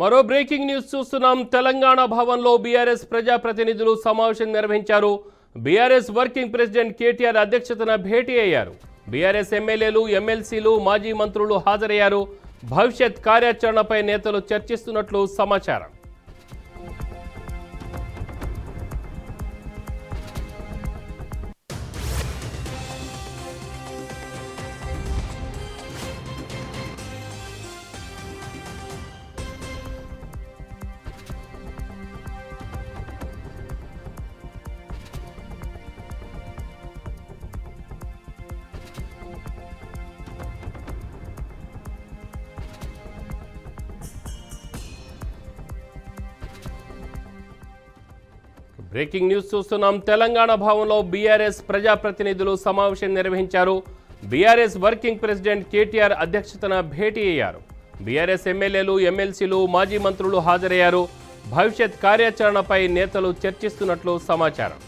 మరో breaking news చూస్తున్నాం. తెలంగాణ భవన్లో బీఆర్ఎస్ ప్రజాప్రతినిధులు సమావేశం నిర్వహించారు. బీఆర్ఎస్ వర్కింగ్ ప్రెసిడెంట్ కేటీఆర్ అధ్యక్షతన భేటీ అయ్యారు. బీఆర్ఎస్ ఎమ్మెల్యేలు, ఎమ్మెల్సీలు, మాజీ మంత్రులు హాజరయ్యారు. భవిష్యత్ కార్యాచరణపై నేతలు చర్చిస్తున్నట్లు సమాచారం. బ్రేకింగ్ న్యూస్ చూస్తున్నాం. తెలంగాణ భవన్లో బీఆర్ఎస్ ప్రజాప్రతినిధులు సమావేశం నిర్వహించారు. బీఆర్ఎస్ వర్కింగ్ ప్రెసిడెంట్ కేటీఆర్ అధ్యక్షతన భేటీ అయ్యారు. బీఆర్ఎస్ ఎమ్మెల్యేలు, ఎమ్మెల్సీలు, మాజీ మంత్రులు హాజరయ్యారు. భవిష్యత్ కార్యాచరణపై నేతలు చర్చిస్తున్నట్లు సమాచారం.